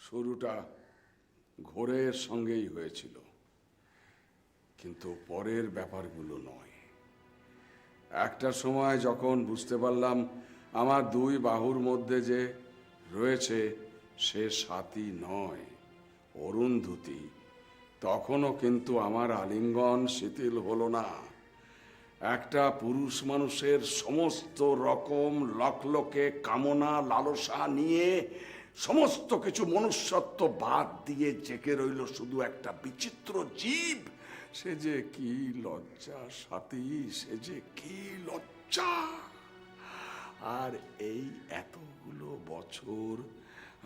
শুরুটা ঘোরের সঙ্গেই হয়েছিল, কিন্তু পরের ব্যাপারগুলো নয়। একটা সময় যখন বুঝতে পারলাম আমার দুই বাহুর মধ্যে যে রয়েছে সে সাথী নয়, অরুন্ধতী, তখনও কিন্তু আমার আলিঙ্গন শিথিল হলো না। একটা পুরুষ মানুষের সমস্ত রকম লকলকে কামনা লালসা নিয়ে সমস্ত কিছু মনুষ্যত্ব বাদ দিয়ে জেগে রইল শুধু একটা বিচিত্র জীব। সে যে কি লজ্জা সাথী, সে যে কি লজ্জা। আর এই এতগুলো বছর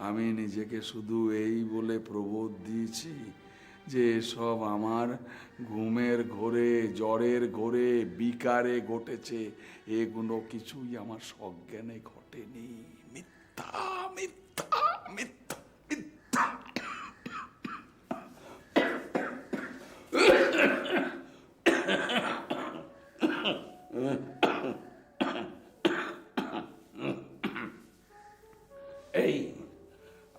আমি নিজেকে শুধু এই বলে প্রবোধ দিয়েছি যে সব আমার ঘুমের ঘোরে, জ্বরের ঘোরে, বিকারে ঘটেছে। এগুলো কিছুই আমার সজ্ঞানে ঘটেনি। মিথ্যা, মিথ্যা, মিথ্যা, মিথ্যা। এই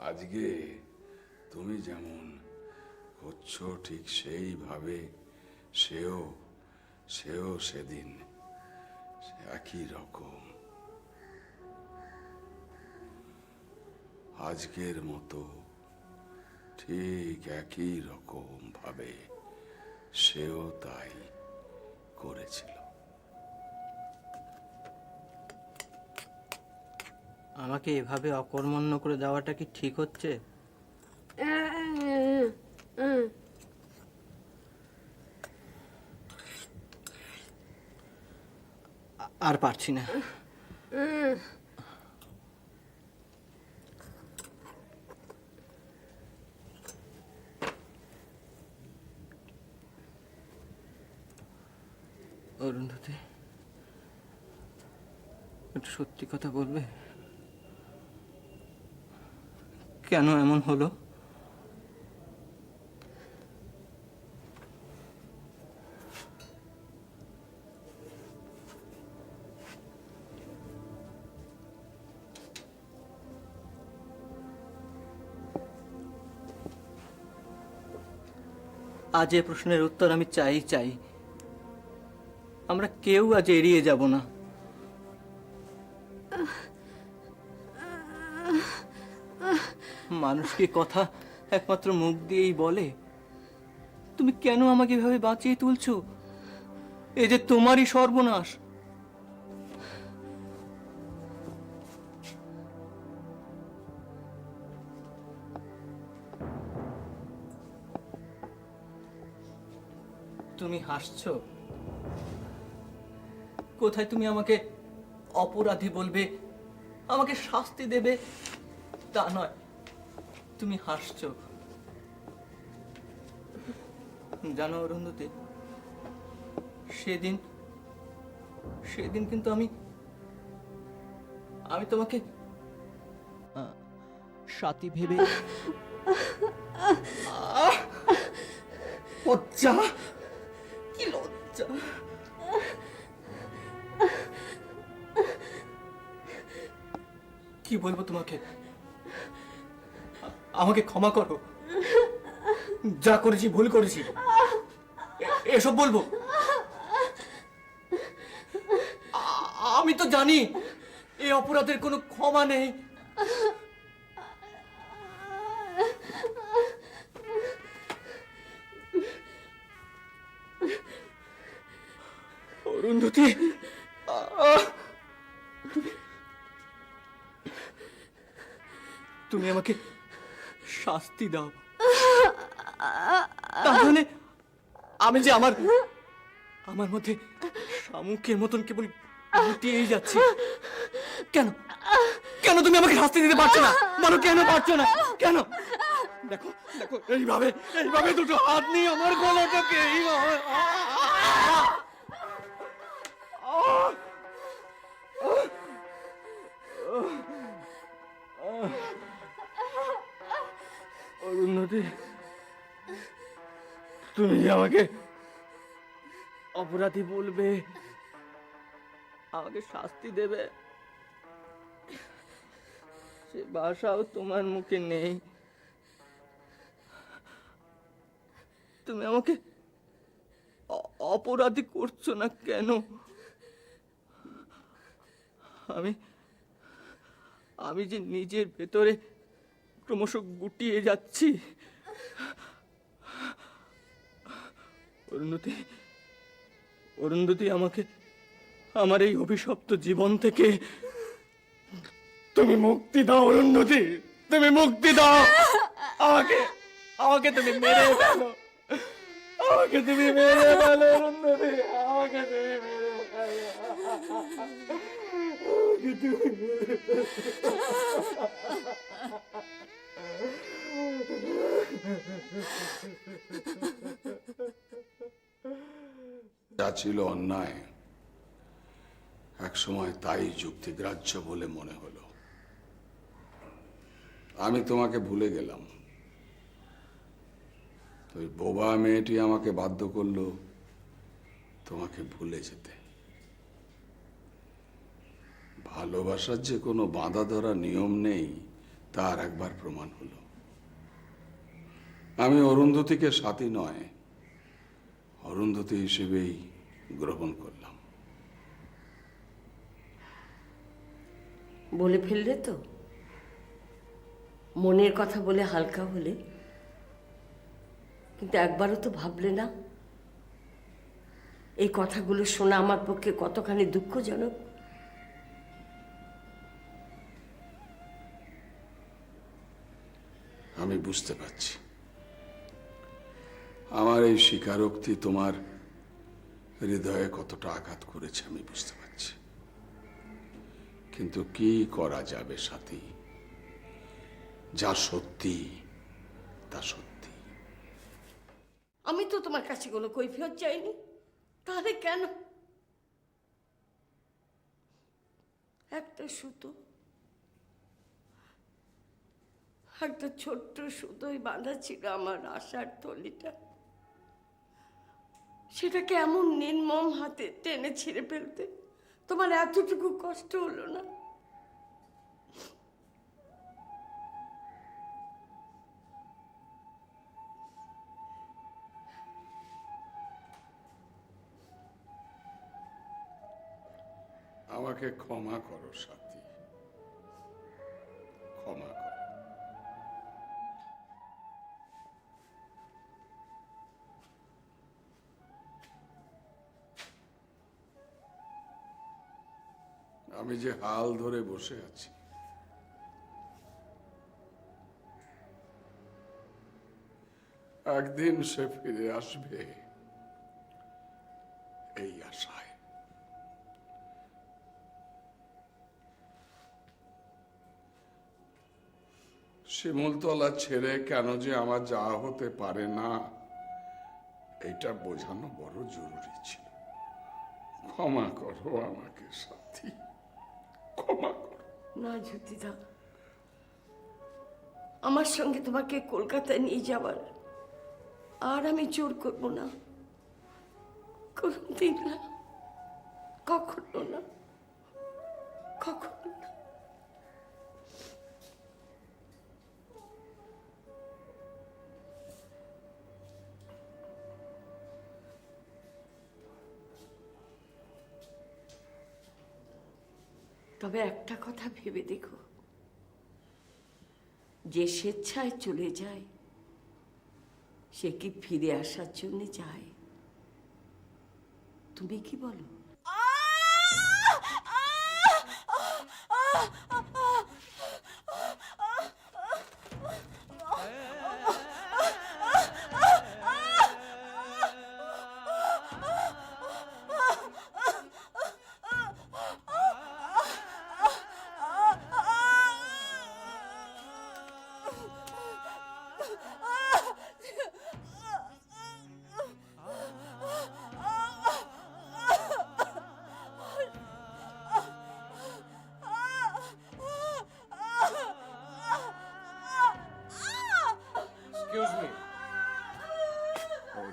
আজকে তুমি যেমন হচ্ছ ঠিক সেইভাবে সেও সেদিন একই রকম, আজকের মতো ঠিক একই রকম ভাবে সেও তাই করেছিল। আমাকে এভাবে অকর্মণ্য করে দেওয়াটা কি ঠিক হচ্ছে? আর পারছি না। অরুন্ধতী, একটু সত্যি কথা বলবে? কেন এমন হলো? আজ এ প্রশ্নের উত্তর আমি চাই। আমরা কেউ আজ এড়িয়ে যাব না। মানুষ কি কথা একমাত্র মুখ দিয়েই বলে? তুমি কেন আমাকে এভাবে বাঁচিয়ে তুলছো? এ যে তোমারই সর্বনাশ। তুমি হাসছো? কোথায় তুমি আমাকে অপরাধী বলবে, আমাকে শাস্তি দেবে তা নয়, তুমি হাসছো। জানো অরুন্ধতী, সেদিন কিন্তু আমি তোমাকে সাথী ভেবে লজ্জা, কি লজ্জা। কি বলবো তোমাকে? আমাকে ক্ষমা করো, যা করেছি ভুল করেছি এসব বলবো? আমি তো জানি এই অপরাধের কোনো ক্ষমা নেই। অরুন্ধতী, তুমি আমাকে শাস্তি দাও, তাহলে আমি যে আমার মধ্যে শামুকের মতন কেবল গুটিয়েই যাচ্ছি। কেন তুমি আমাকে শাস্তি দিতে পারছো না? বলো কেন পারছো না? কেন? দেখো এইভাবে দুটো হাত নিয়ে আমার গলাটাকে এইভাবে অরুন্ধতী, তুমি যে আমাকে অপরাধী বলবে, আমাকে শাস্তি দেবে, সে ভাষাও তোমার মুখে নেই। তুমি আমাকে অপরাধী করছো না কেন? আমি আমি যে নিজের ভেতরে ক্রমশ গুটিয়ে যাচ্ছি। অরুন্ধতী, অরুন্ধতী, আমাকে আমার এই অভিশপ্ত জীবন থেকে তুমি মুক্তি দাও। অরুন্ধতী, তুমি মুক্তি দাও। আমাকে আমাকে তুমি মেরে ফেলো, আমাকে তুমি মেরে ফেলো অরুন্ধতী, আমাকে তুমি মেরে ফেলো, আমাকে তুমি মেরে ফেলো। যা ছিল অন্যায় একসময় তাই যুক্তিগ্রাহ্য বলে মনে হলো। আমি তোমাকে ভুলে গেলাম। ওই বোবা মেয়েটি আমাকে বাধ্য করলো তোমাকে ভুলে যেতে। ভালোবাসার যে কোনো বাঁধা ধরা নিয়ম নেই তার একবার প্রমাণ হলো। আমি অরুন্ধতীকে সাথী নয়, অরুন্ধতী হিসেবেই গ্রহণ করলাম। বলে ফেললে তো, মনের কথা বলে হালকা হলে, কিন্তু একবারও তো ভাবলে না এই কথাগুলো শোনা আমার পক্ষে কতখানি দুঃখজনক। আমি বুঝতে পারছি আমার এই স্বীকারোক্তি তোমার হৃদয়ে কতটা আঘাত করেছে, আমি বুঝতে পারছি। কিন্তু কি করা যাবে সাথী, যা সত্যি তা সত্যি। আমি তো তোমার কাছে কোনো কৈফিয়ত চাইনি, তাহলে কেন? একটা সুতো, একটা ছোট্ট সুতোই বাঁধা ছিল আমার আশার থলিটা, সেটাকে এমন নির্মম হাতে টেনে ছিঁড়ে ফেলতে তোমার এতটুকু কষ্ট হলো না? আমাকে ক্ষমা করো সাথী, ক্ষমা করো। আমি যে হাল ধরে বসে আছি, একদিন সে ফিরে আসবে এই আশায়। শিমুলতলা ছেড়ে কেন যে আমার যাওয়া হতে পারে না, এটা বোঝানো বড় জরুরি ছিল। ক্ষমা করো আমাকে সাথী, ক্ষমা করো। না জ্যোতিদা, আমার সঙ্গে তোমাকে কলকাতায় নিয়ে যাবার আর আমি জোর করব না, কোনদিন না, কখনো না, কখনো না। তবে একটা কথা ভেবে দেখো, যে স্বেচ্ছায় চলে যায় সে কি ফিরে আসার জন্য যায়? তুমি কি বলো?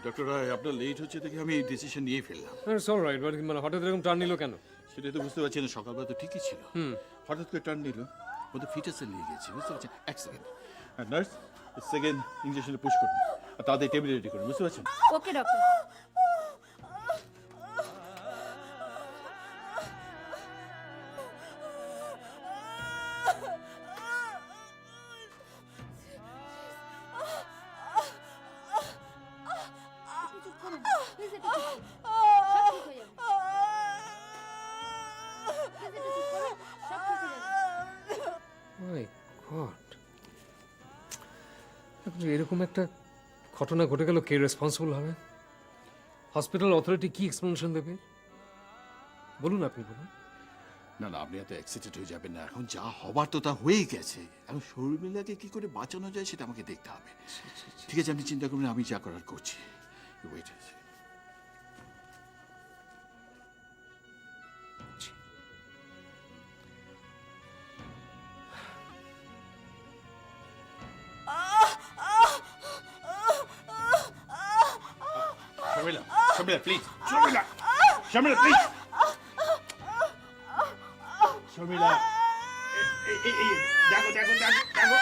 ডক্টর রায়, আপনার লেট হচ্ছে দেখে আমি এই ডিসিশন নিয়ে ফেললাম। ইটস অলরাইট, বাট মানে হঠাৎ এরকম টার্ন নিল কেন? সেটাই তো বুঝতে পারছি না। সকালবেলা তো ঠিকই ছিল, হঠাৎ করে টার্ন নিল। ওদের ফিটাসে নিয়ে গেছি, বুঝতে পারছেন। এক সেকেন্ড, নার্স সেকেন্ড ইঞ্জেকশনে পুশ করুন। আর তাদের টেবিল রেডি করুন, বুঝতে পারছেন? ওকে ডক্টর। মাই গড, এরকম একটা ঘটনা ঘটে গেল, কে রেসপন্সিবল হবে? হসপিটাল অথরিটি কি এক্সপ্লেনেশন দেবে? বলুন, আপনি বলুন। না না, আপনি এত এক্সাইটেড হয়ে যাবেন না। এখন যা হবার তো তা হয়েই গেছে। এখন শর্মিলাকে কি করে বাঁচানো যায় সেটা আমাকে দেখতে হবে। ঠিক আছে, আপনি চিন্তা করবেন, আমি যা করার করছি। Wait. Sharmila, Sharmila please, Sharmila, Sharmila please, Sharmila, দেখো দেখো দেখো দেখো,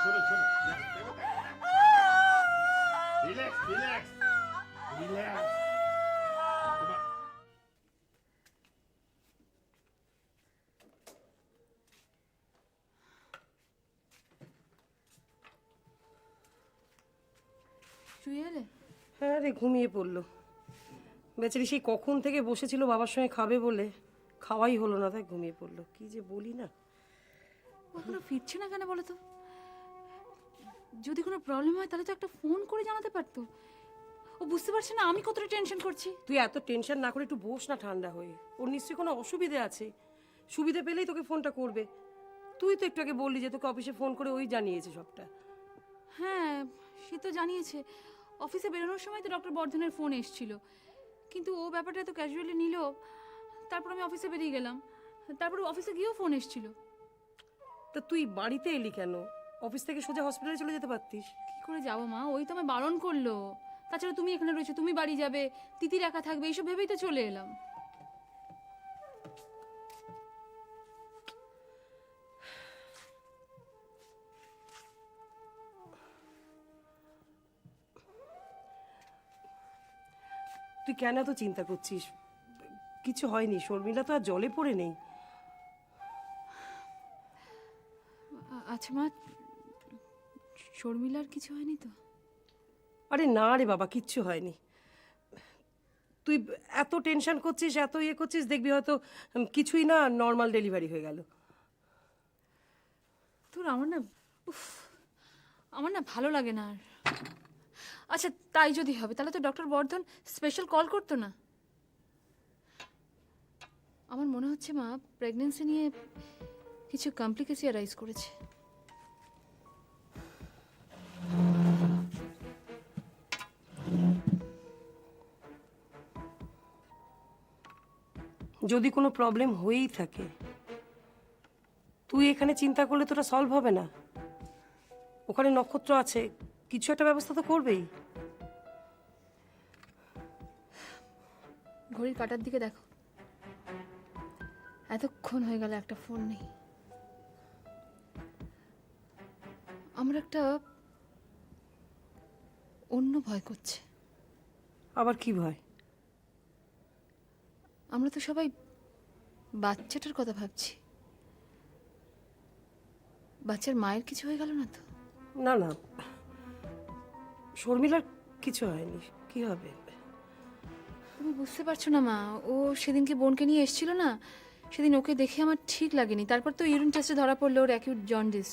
শোনো শোনো, রিল্যাক্স রিল্যাক্স রিল্যাক্স। শুয়ে এলে? হ্যাঁ রে, ঘুমিয়ে পড়লো বেচারি। সেই কখন থেকে বসেছিল বাবার সঙ্গে খাবে বলে, খাওয়াই হলো না, তাই ঘুমিয়ে পড়লো। কি যে বলি না। এখনো ফিরছে না কেন বলো তো? যদি কোনো প্রবলেম হয় তাহলে তো একটা ফোন করে জানাতে পারতো। ও বুঝতে পারছে না আমি কতটা টেনশন করছি। তুই এত টেনশন না করে একটু বস না ঠান্ডা হয়ে। ওর নিশ্চয়ই কোনো অসুবিধে আছে, সুবিধে পেলেই তোকে ফোনটা করবে। তুই তো একটু আগে বললি যে তোকে অফিসে ফোন করে ওই জানিয়েছে সবটা। হ্যাঁ, সে তো জানিয়েছে। অফিসে বেরোনোর সময় তো ডক্টর বর্ধনের ফোন এসেছিল, কিন্তু ও ব্যাপারটা তো ক্যাজুয়ালি নিল। তারপর আমি অফিসে বেরিয়ে গেলাম, তারপর অফিসে গিয়েও ফোন এসেছিল। তা তুই বাড়িতে এলি কেন? অফিস থেকে সোজা হসপিটালে চলে যেতে পারতিস। কি করে যাবো মা, ওই তো আমায় বারণ করলো। তাছাড়া তুমি এখানে রয়েছো, তুমি বাড়ি যাবে, তিতির একা থাকবে, এইসব ভেবেই তো চলে এলাম। তুই কেন এত চিন্তা করছিস? কিছু হয়নি, শর্মিলা তো আর জলে পড়ে নেই। আচ্ছা মা, শর্মিলার কিছু হয়নি তো? আরে না রে বাবা, কিচ্ছু হয়নি। তুই এত টেনশন করছিস, এত ইয়ে করছিস, দেখবি হয়তো কিছুই না, নর্মাল ডেলিভারি হয়ে গেল। তোর আমার না ভালো লাগে না আর। আচ্ছা তাই যদি হবে তাহলে তো ডক্টর বর্ধন স্পেশাল কল করতো না? আমার মনে হচ্ছে মা, প্রেগন্যান্সি নিয়ে কিছু কমপ্লিকেশন অ্যারাইজ করেছে। যদি কোনো প্রবলেম হয়েই থাকে, তুই এখানে চিন্তা করলে তোটা সলভ হবে না। ওখানে নক্ষত্র আছে, কিছু একটা ব্যবস্থা তো করবেই। ঘড়ির কাঁটার দিকে দেখো, এতক্ষণ হয়ে গেল একটা ফোন নেই। আমার একটা অন্য ভয় করছে। আবার কি ভয়? আমরা তো সবাই বাচ্চাটার কথা ভাবছি। বাচ্চার মায়ের কিছু হয়ে গেল না তো? না না, শর্মিলার কিছু হয়নি, কি হবে? তুমি বুঝতে পারছো না মা, ও সেদিনকে বোনকে নিয়ে এসেছিল না, সেদিন ওকে দেখে আমার ঠিক লাগেনি। তারপর তো ইউরিন টেস্টে ধরা পড়লো ওর অ্যাকিউট জন্ডিস।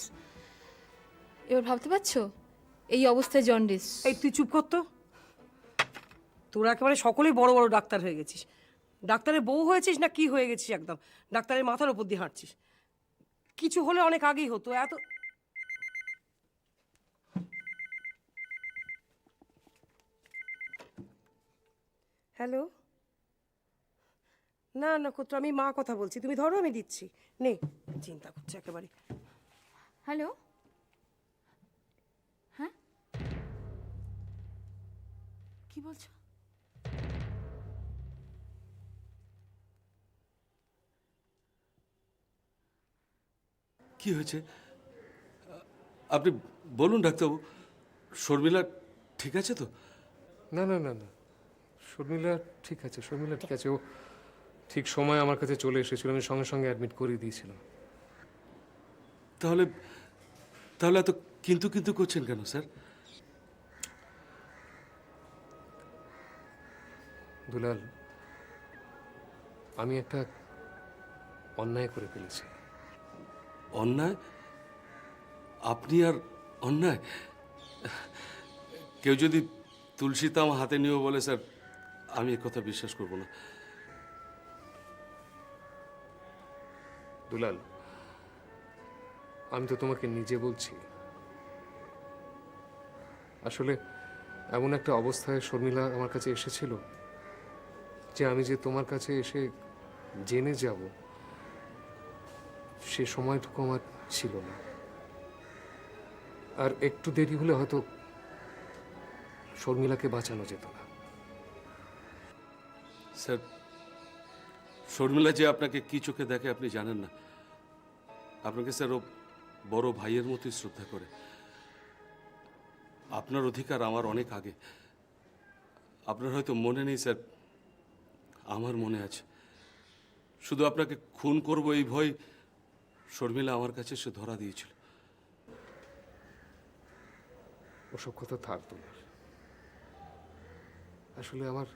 এবার ভাবতে পারছো এই অবস্থায় জন্ডিস। এই তুই চুপ কর তো। তোরা একেবারে সকলেই বড় বড় ডাক্তার হয়ে গেছিস। ডাক্তারের বউ হয়েছিস না কি হয়ে গেছিস একদম? ডাক্তারের মাথার ওপর দিয়ে হাঁটছিস। কিছু হলে অনেক আগেই হতো। এত হ্যালো, না নক্ষত্র, আমি মা কথা বলছি, তুমি ধরো, আমি দিচ্ছি। নে, চিন্তা করছে একেবারে। হ্যালো, হ্যাঁ কি বলছো? কি হয়েছে? আপনি বলুন ডাক্তারবাবু, শর্মিলা ঠিক আছে তো? না না না না, শর্মিলা ঠিক আছে, শর্মিলা ঠিক আছে। ও ঠিক সময় আমার কাছে চলে এসেছিল, আমি সঙ্গে সঙ্গে অ্যাডমিট করিয়ে দিয়েছিলাম। তাহলে তাহলে এত কিন্তু কিন্তু করছেন কেন স্যার? দুলাল, আমি একটা অন্যায় করে ফেলেছি। অন্যায়? আপনি আর অন্যায়? কেউ যদি তুলসী তাম হাতে নিয়েও বলে স্যার, আমি এ কথা বিশ্বাস করব না। দুলাল, আমি তো তোমাকে নিজে বলছি। আসলে এমন একটা অবস্থায় শর্মিলা আমার কাছে এসেছিল যে আমি যে তোমার কাছে এসে জেনে যাব সে সময়টুকু আমার ছিল না। আর একটু দেরি হলে হয়তো শর্মিলাকে বাঁচানো যেত না। স্যার, শর্মিলা যে আপনাকে কি চোখে দেখে আপনি জানেন না। আপনাকে স্যার ও বড় ভাইয়ের মতোই শ্রদ্ধা করে। আপনার অধিকার আমার অনেক আগে। আপনার হয়তো মনে নেই স্যার, আমার মনে আছে। শুধু আপনাকে খুন করব এই ভয় শর্মিলা আমার কাছে সে ধরা দিয়েছিল। ওসব কথা থাক তোমার। আসলে আমার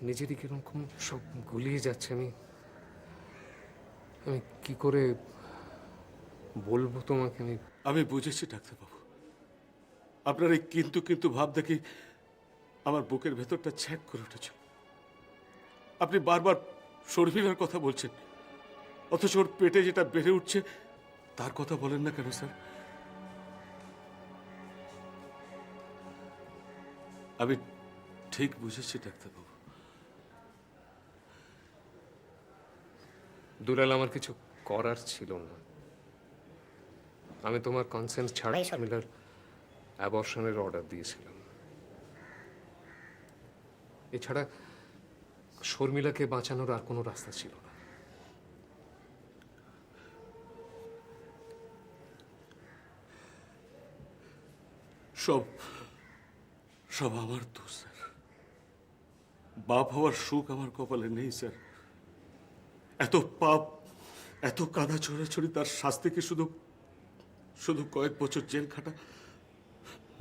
নিজেরই কিরকম সব গুলিয়ে যাচ্ছে। আমি কি করে বলবো তোমাকে? আমি বুঝেছি ডাক্তারবাবু, আপনার এই কিন্তু কিন্তু ভাব দেখি আমার বুকের ভেতরটা ছ্যাক করে উঠেছিল। আপনি বারবার শর্মিলার কথা বলছেন, অথচ ওর পেটে যেটা বেড়ে উঠছে তার কথা বলেন না কেন স্যার? আমি ঠিক বুঝেছি ডাক্তারবাবু। দুলাল, আমার কিছু করার ছিল না। আমি তোমার কনসেন্ট ছাড়া শর্মিলার অ্যাবর্শনের অর্ডার দিয়েছিলাম। এছাড়া শর্মিলাকে বাঁচানোর আর কোনো রাস্তা ছিল না। সব সব আমার দোষ স্যার। বাপ হওয়ার সুখ আমার কপালে নেই স্যার। এত পাপ, এত কাদা ছড়াছড়ি, তার শাস্তি কি শুধু শুধু কয়েক বছর জেল খাটা?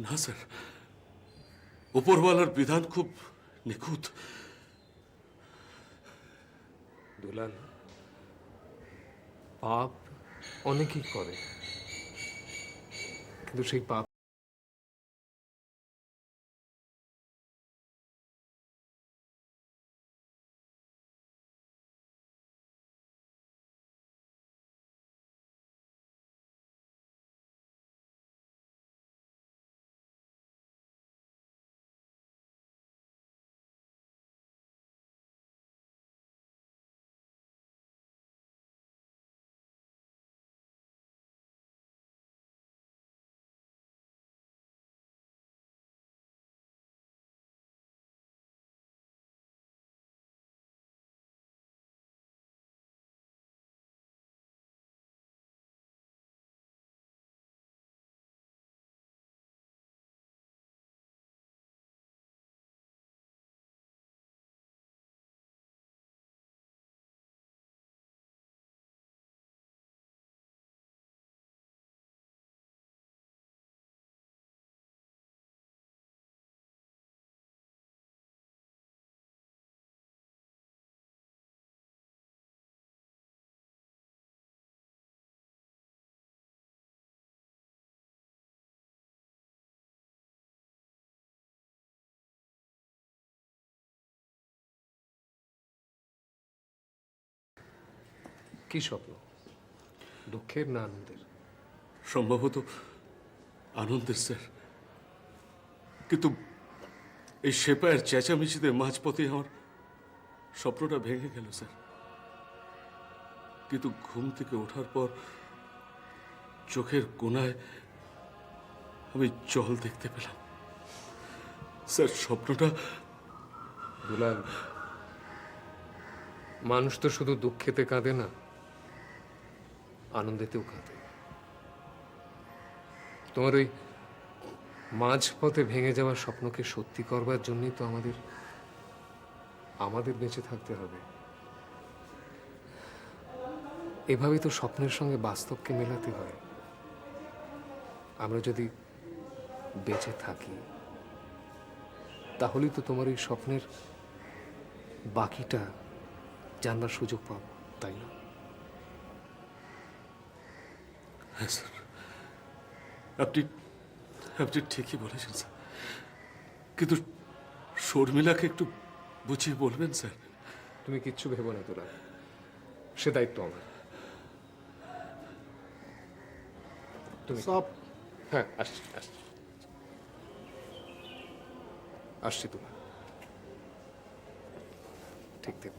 না স্যার, উপরওয়ালার বিধান খুব নিখুঁত। দুলাল, পাপ অনেকেই করে, কিন্তু সেই পাপ কি স্বপ্ন? দুঃখের না আনন্দের? সম্ভবত আনন্দের স্যার, কিন্তু এই সেপায়ের চেঁচামেচিতে মাঝপথে আমার স্বপ্নটা ভেঙে গেল স্যার। কিন্তু ঘুম থেকে ওঠার পর চোখের কোণায় আমি জল দেখতে পেলাম স্যার। স্বপ্নটা দুলাল, মানুষ তো শুধু দুঃখেতে কাঁদে না, আনন্দেতেও কাঁদে। তোমার ওই মাঝপথে ভেঙে যাওয়া স্বপ্নকে সত্যি করবার জন্যই তো আমাদের বেঁচে থাকতে হবে। এভাবেই তো স্বপ্নের সঙ্গে বাস্তবকে মেলাতে হয়। আমরা যদি বেঁচে থাকি তাহলেই তো তোমার এই স্বপ্নের বাকিটা জানবার সুযোগ পাবো, তাই না? হ্যাঁ স্যার, আপনি আপনি ঠিকই বলেছেন স্যার, কিন্তু শর্মিলাকে একটু বুঝিয়ে বলবেন স্যার। তুমি কিচ্ছু ভেবো না তোরা, সে দায়িত্ব আমার। তুমি সব হ্যাঁ, আসছি আসছি তোমার ঠিক ঠিক।